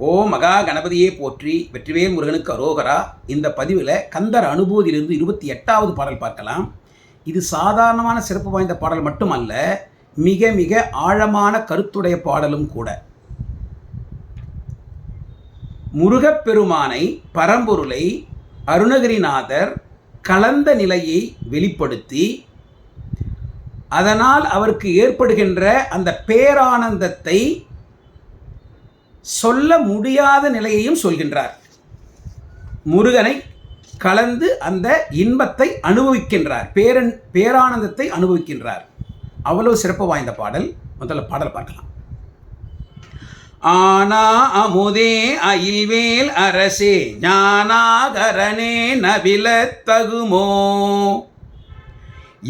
ஓ மகா கணபதியே போற்றி, வெற்றிவேல் முருகனுக்கு அரோகரா. இந்த பதிவில் கந்தர் அனுபூதியிலிருந்து 28வது பாடல் பார்க்கலாம். இது சாதாரணமான சிறப்பு வாய்ந்த பாடல் மட்டுமல்ல, மிக மிக ஆழமான கருத்துடைய பாடலும் கூட. முருகப்பெருமானை, பரம்பொருளை அருணகிரிநாதர் கலந்த நிலையை வெளிப்படுத்தி, அதனால் அவருக்கு ஏற்படுகின்ற அந்த பேரானந்தத்தை சொல்ல முடியாத நிலையையும் சொல்கின்றார். முருகனை கலந்து அந்த இன்பத்தை அனுபவிக்கின்றார், பேரானந்தத்தை அனுபவிக்கின்றார். அவ்வளவு சிறப்பு வாய்ந்த பாடல். முதல்ல பாடல் பார்க்கலாம். ஆனா அமுதே அயில்வேல் அரசே ஞானாகரனே நபில தகுமோ,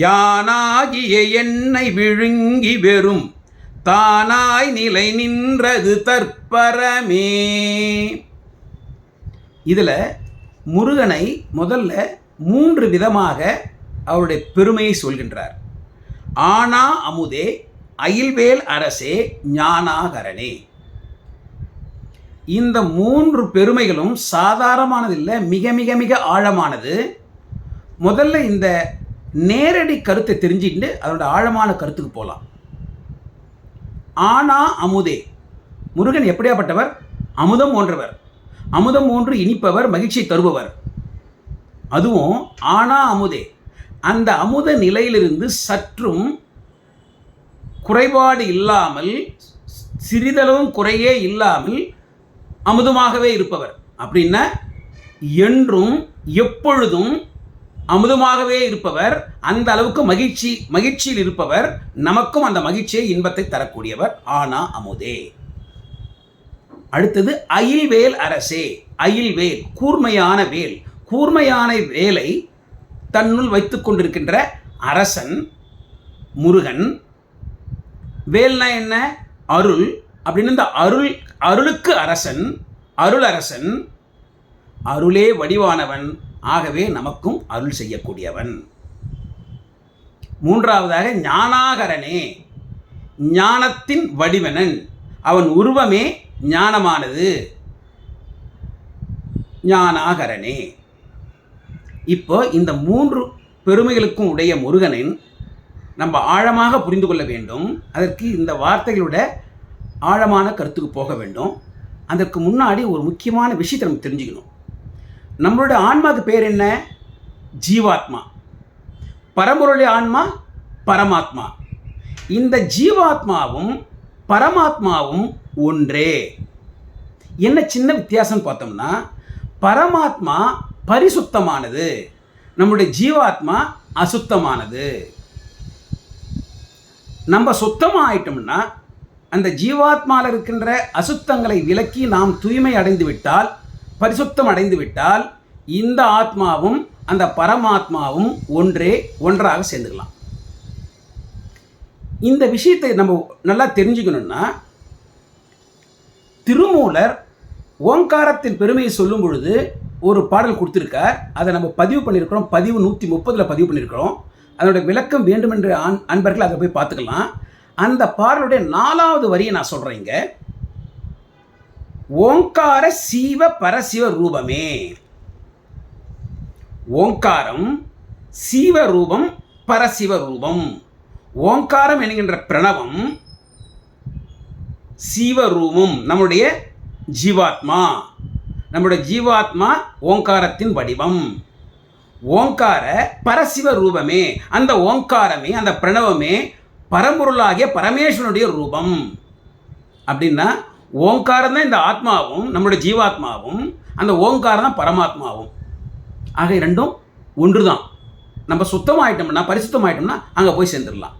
யானாகிய என்னை விழுங்கி வெறும் தானாய் நிலை நின்றது தற்பரமே. இதில் முருகனை முதல்ல 3 விதமாக அவருடைய பெருமையை சொல்கின்றார். ஆனா அமுதே அயில்வேல் அரசே ஞானாகரனே. இந்த 3 பெருமைகளும் சாதாரணமானதில்லை, மிக மிக மிக ஆழமானது. முதல்ல இந்த நேரடி கருத்தை தெரிஞ்சுக்கிட்டு அதோட ஆழமான கருத்துக்கு போகலாம். ஆனா அமுதே, முருகன் எப்படியாப்பட்டவர்? அமுதம் போன்றவர், அமுதம் போன்று இனிப்பவர், மகிழ்ச்சியை தருபவர். அதுவும் ஆனா அமுதே, அந்த அமுத நிலையிலிருந்து சற்றும் குறைபாடு இல்லாமல், சிறிதளவும் குறையே இல்லாமல் அமுதமாகவே இருப்பவர். அப்படின்னா என்றும் எப்பொழுதும் அமுதமாகவே இருப்பவர். அந்த அளவுக்கு மகிழ்ச்சியில் இருப்பவர். நமக்கும் அந்த மகிழ்ச்சியை, இன்பத்தை தரக்கூடியவர். ஆனா அமுதே. அடுத்தது அயில்வேல் அரசே. அயில்வேல் கூர்மையான வேல். கூர்மையான வேலை தன்னுள் வைத்துக் கொண்டிருக்கின்ற அரசன் முருகன். வேல்னா என்ன? அருள். அப்படின்னு இந்த அருளுக்கு அரசன், அருளரசன், அருளே வடிவானவன். ஆகவே நமக்கும் அருள் செய்யக்கூடியவன். 3வதாக ஞானாகரனே, ஞானத்தின் வடிவனன். அவன் உருவமே ஞானமானது. ஞானாகரனே. இப்போ இந்த 3 பெருமைகளுக்கும் உடைய முருகனின் நம்ம ஆழமாக புரிந்து கொள்ள வேண்டும். அதற்கு இந்த வார்த்தைகளோட ஆழமான கருத்துக்கு போக வேண்டும். அதற்கு முன்னாடி ஒரு முக்கியமான விஷயத்தை நம்ம தெரிஞ்சுக்கணும். நம்மளோட ஆன்மாவுக்கு பேர் என்ன? ஜீவாத்மா. பரம்பொருளுடைய ஆன்மா பரமாத்மா. இந்த ஜீவாத்மாவும் பரமாத்மாவும் ஒன்றே. என்ன சின்ன வித்தியாசம் பார்த்தோம்னா, பரமாத்மா பரிசுத்தமானது, நம்முடைய ஜீவாத்மா அசுத்தமானது. நம்ம சுத்தமாக ஆயிட்டோம்னா, அந்த ஜீவாத்மாவில் இருக்கின்ற அசுத்தங்களை விலக்கி நாம் தூய்மை அடைந்து விட்டால், பரிசுத்தம் அடைந்து விட்டால், இந்த ஆத்மாவும் அந்த பரமாத்மாவும் ஒன்றாக சேர்ந்துக்கலாம். இந்த விஷயத்தை நம்ம நல்லா தெரிஞ்சுக்கணும்னா, திருமூலர் ஓங்காரத்தின் பெருமையை சொல்லும் பொழுது ஒரு பாடல் கொடுத்துருக்கார். அதை நம்ம பதிவு பண்ணியிருக்கிறோம். பதிவு 130 பதிவு பண்ணியிருக்கிறோம். அதோட விளக்கம் வேண்டுமென்ற அன்பர்கள் அதை போய் பார்த்துக்கலாம். அந்த பாடலுடைய 4வது வரியை நான் சொல்கிறேங்க. ஓங்கார சீவ பரசிவ ரூபமே. ஓங்காரம் சீவ ரூபம், பரசிவ ரூபம். ஓங்காரம் என்கின்ற பிரணவம், சீவரூபம் நம்முடைய ஜீவாத்மா. நம்முடைய ஜீவாத்மா ஓங்காரத்தின் வடிவம். ஓங்கார பரசிவ ரூபமே, அந்த ஓங்காரமே, அந்த பிரணவமே பரம்பொருளாகிய பரமேஸ்வரனுடைய ரூபம். அப்படின்னா ஓங்காரம் தான் இந்த ஆத்மாவும் நம்முடைய ஜீவாத்மாவும், அந்த ஓங்காரம் தான் பரமாத்மாவும். ஆக இரண்டும் ஒன்று தான். நம்ம சுத்தமாயிட்டோம்னா, பரிசுத்தமாயிட்டோம்னா அங்கே போய் சேர்ந்துடலாம்.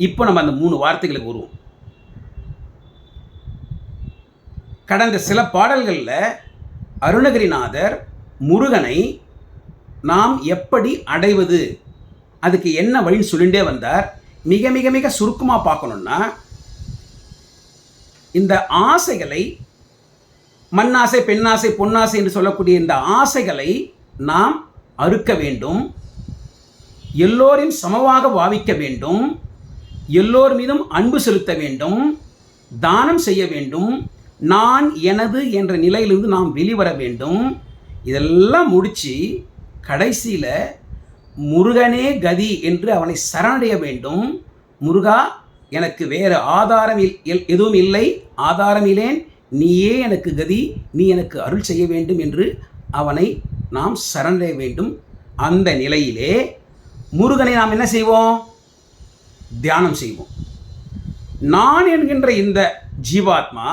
இப்போ நம்ம அந்த 3 வார்த்தைகளுக்கு வருவோம். கடந்த சில பாடல்களில் அருணகிரிநாதர் முருகனை நாம் எப்படி அடைவது, அதுக்கு என்ன வழின்னு சொல்லிகிட்டே வந்தார். மிக மிக மிக சுருக்கமாக பார்க்கணுன்னா, இந்த ஆசைகளை, மண்ணாசை, பெண்ணாசை, பொன்னாசை என்று சொல்லக்கூடிய இந்த ஆசைகளை நாம் அறுக்க வேண்டும். எல்லோரையும் சமமாக பாவிக்க வேண்டும். எல்லோர் மீதும் அன்பு செலுத்த வேண்டும். தானம் செய்ய வேண்டும். நான் எனது என்ற நிலையிலிருந்து நாம் வெளிவர வேண்டும். இதெல்லாம் முடித்து கடைசியில் முருகனே கதி என்று அவனை சரணடைய வேண்டும். முருகா, எனக்கு வேறு ஆதாரம் எதுவும் இல்லை, ஆதாரம் இல்லேன், நீயே எனக்கு கதி, நீ எனக்கு அருள் செய்ய வேண்டும் என்று அவனை நாம் சரணடைய வேண்டும். அந்த நிலையிலே முருகனை நாம் என்ன செய்வோம்? தியானம் செய்வோம். நான் என்கின்ற இந்த ஜீவாத்மா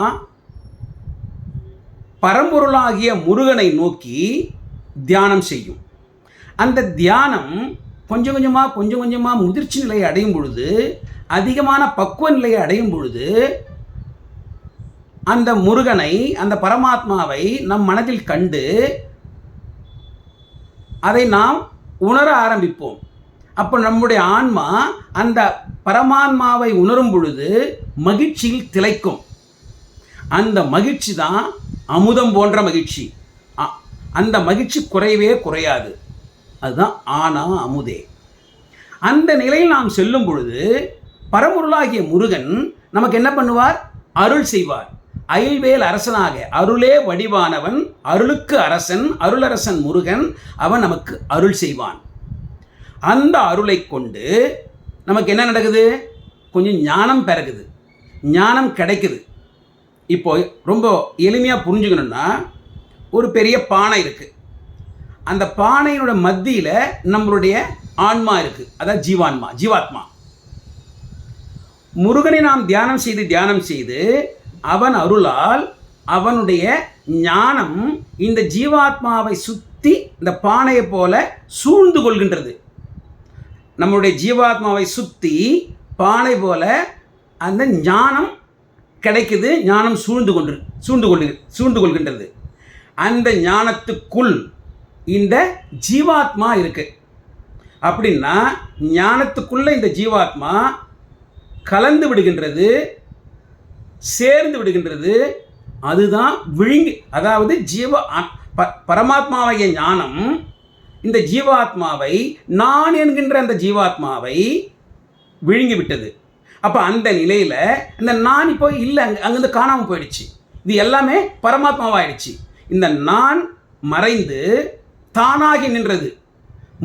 பரம்பொருளாகிய முருகனை நோக்கி தியானம் செய்யும். அந்த தியானம் கொஞ்சம் கொஞ்சமாக முதிர்ச்சி நிலையை அடையும் பொழுது, அதிகமான பக்குவ நிலையை அடையும் பொழுது, அந்த முருகனை, அந்த பரமாத்மாவை நம் மனதில் கண்டு அதை நாம் உணர ஆரம்பிப்போம். அப்போ நம்முடைய ஆன்மா அந்த பரமாத்மாவை உணரும் பொழுது மகிழ்ச்சியில் திளைக்கும். அந்த மகிழ்ச்சி தான் அமுதம் போன்ற மகிழ்ச்சி. அந்த மகிழ்ச்சி குறையவே குறையாது. அதுதான் ஆனா அமுதே. அந்த நிலையில் நாம் செல்லும் பொழுது பரம்பொருளாகிய முருகன் நமக்கு என்ன பண்ணுவார்? அருள் செய்வார். அயல்வேல் அரசனாக, அருளே வடிவானவன், அருளுக்கு அரசன், அருளரசன் முருகன், அவன் நமக்கு அருள் செய்வான். அந்த அருளை கொண்டு நமக்கு என்ன நடக்குது? கொஞ்சம் ஞானம் பிறகுது, ஞானம் கிடைக்குது. இப்போ ரொம்ப எளிமையாக புரிஞ்சுக்கணுன்னா, ஒரு பெரிய பானை இருக்குது. அந்த பானையினோட மத்தியில் நம்மளுடைய ஆன்மா இருக்குது, அதாவது ஜீவாத்மா. முருகனை நாம் தியானம் செய்து அவன் அருளால் அவனுடைய ஞானம் இந்த ஜீவாத்மாவை சுற்றி இந்த பானையை போல சூழ்ந்து கொள்கின்றது. நம்முடைய ஜீவாத்மாவை சுற்றி பானை போல அந்த ஞானம் கிடைக்குது. ஞானம் சூழ்ந்து கொள்கின்றது. அந்த ஞானத்துக்குள் இந்த ஜீவாத்மா இருக்கு. அப்படின்னா ஞானத்துக்குள்ள இந்த ஜீவாத்மா கலந்து விடுகின்றது, சேர்ந்து விடுகின்றது. அதுதான் அதாவது பரமாத்மாவைய ஞானம் இந்த ஜீவாத்மாவை, நான் என்கின்ற அந்த ஜீவாத்மாவை விழுங்கி விட்டது. அப்போ அந்த நிலையில் இந்த நான் இப்போ இல்லை, அங்கேருந்து காணாமல் போயிடுச்சு. இது எல்லாமே பரமாத்மாவாயிடுச்சு. இந்த நான் மறைந்து தானாகி நின்றது.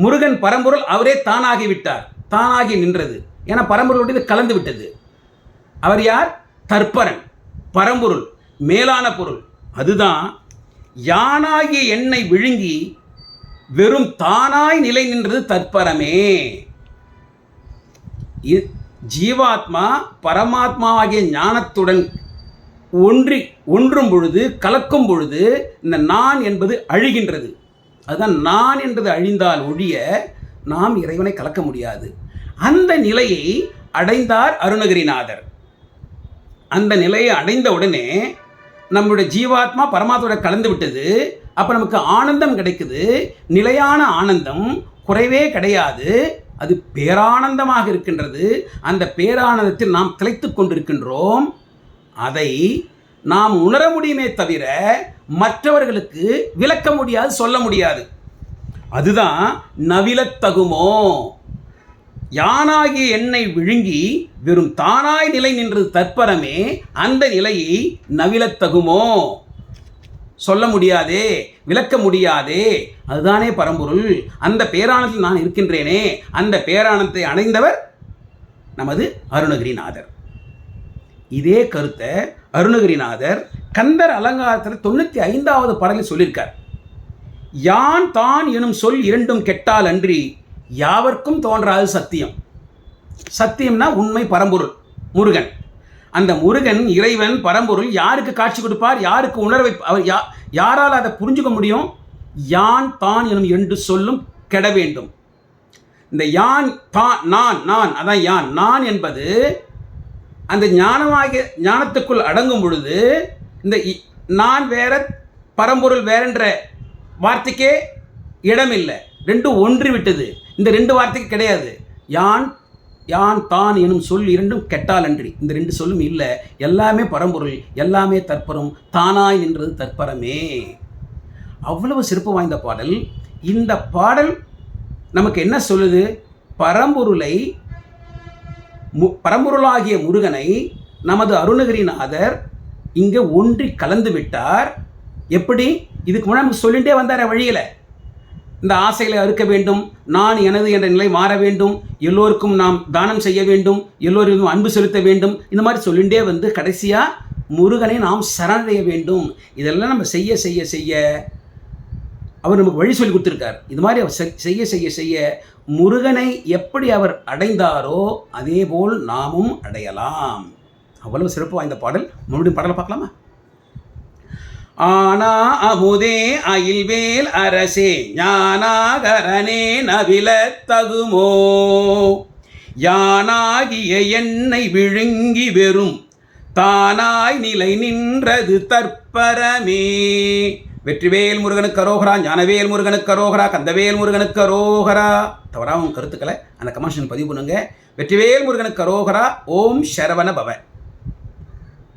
முருகன் பரம்பொருள், அவரே தானாகி விட்டார், தானாகி நின்றது. ஏன்னா பரம்பொருளோடு இது கலந்து விட்டது. அவர் யார்? தற்பரன், பரம்பொருள், மேலான பொருள். அதுதான் யானாகிய என்னை விழுங்கி வெறும் தானாய் நிலை நின்றது தற்பரமே. ஜீவாத்மா பரமாத்மாவாகிய ஞானத்துடன் ஒன்றும் பொழுது, கலக்கும் பொழுது இந்த நான் என்பது அழிகின்றது. அதுதான் நான் என்பது அழிந்தால் ஒழிய நாம் இறைவனை கலக்க முடியாது. அந்த நிலையை அடைந்தார் அருணகிரிநாதர். அந்த நிலையை அடைந்த உடனே நம்முடைய ஜீவாத்மா பரமாத்மாவோட கலந்து விட்டது. அப்போ நமக்கு ஆனந்தம் கிடைக்குது. நிலையான ஆனந்தம், குறைவே கிடையாது. அது பேரானந்தமாக இருக்கின்றது. அந்த பேரானந்தத்தில் நாம் திளைத்து கொண்டிருக்கின்றோம். அதை நாம் உணர முடியுமே தவிர மற்றவர்களுக்கு விளக்க முடியாது, சொல்ல முடியாது. அதுதான் நவிலத்தகுமோ. யானாகிய என்னை விழுங்கி வெறும் தானாய் நிலை நின்றது தற்பரமே. அந்த நிலையை நவிலத்தகுமோ, சொல்ல முடியாதே, விளக்க முடியாதே. அதுதானே பரம்பொருள். அந்த பேரானத்தில் நான் இருக்கின்றேனே. அந்த பேரானத்தை அடைந்தவர் நமது அருணகிரிநாதர். இதே கருத்தை அருணகிரிநாதர் கந்தர் அலங்காரத்தில் 95வது பாடலில் சொல்லியிருக்கார். யான் தான் எனும் சொல் இரண்டும் கெட்டால் அன்றி யாவர்க்கும் தோன்றாது சத்தியம். சத்தியம்னா உண்மை, பரம்பொருள் முருகன். அந்த முருகன், இறைவன், பரம்பொருள் யாருக்கு காட்சி கொடுப்பார்? யாருக்கு உணர்வை அவர் யாரால் அதை புரிஞ்சுக்க முடியும்? யான் தான் எனும் இரண்டு சொல்லும் கெட வேண்டும். இந்த யான் தான், நான் அதான் யான். நான் என்பது அந்த ஞானத்துக்குள் அடங்கும் பொழுது இந்த நான் வேற, பரம்பொருள் வேறென்ற வார்த்தைக்கே இடமில்லை. ரெண்டும் ஒன்று விட்டது. இந்த ரெண்டு வார்த்தைக்கு கிடையாது. யான் தான் எனும் சொல் இரண்டும் கெட்டால் அன்றி. இந்த ரெண்டு சொல்லும் இல்லை. எல்லாமே பரம்பொருள், எல்லாமே தற்பரம், தானாய் நின்றது தற்பரமே. அவ்வளவு சிறப்பு வாய்ந்த பாடல். இந்த பாடல் நமக்கு என்ன சொல்லுது? பரம்பொருளாகிய முருகனை நமது அருணகிரிநாதர் இங்கே ஒன்றி கலந்து விட்டார். எப்படி? இதுக்கு முன்னாடி நமக்கு சொல்லிகிட்டே வந்தார் வழியில். இந்த ஆசைகளை அறுக்க வேண்டும், நான் எனது என்ற நிலை மாற வேண்டும், எல்லோருக்கும் நாம் தானம் செய்ய வேண்டும், எல்லோருக்கும் அன்பு செலுத்த வேண்டும், இந்த மாதிரி சொல்லிகிட்டே வந்து கடைசியாக முருகனை நாம் சரணடைய வேண்டும். இதெல்லாம் நம்ம செய்ய செய்ய செய்ய அவர் நமக்கு வழி சொல்லி கொடுத்துருக்கார். இது மாதிரி அவர் செய்ய செய்ய செய்ய முருகனை எப்படி அவர் அடைந்தாரோ அதே போல் நாமும் அடையலாம். அவ்வளவு சிறப்பு வாய்ந்த பாடல். மறுபடியும் பாடலை பார்க்கலாமா? ஆனா அமுதே அயில்வேல் அரசே ஞானாகரனே நவில தகுமோ, யானாகிய என்னை விழுங்கி வெறும் தானாய் நிலை நின்றது தற்பரமே. வெற்றிவேல் முருகனுக்கு அரோகரா, ஞானவேல் முருகனுக்கு அரோகரா, கந்தவேல் முருகனுக்கு அரோகரா. தவறாக உங்கள் கருத்துக்களை அந்த கமெண்ட்ஸில் பதிவு பண்ணுங்க. வெற்றிவேல் முருகனுக்கு அரோகரா. ஓம் சரவண பவ.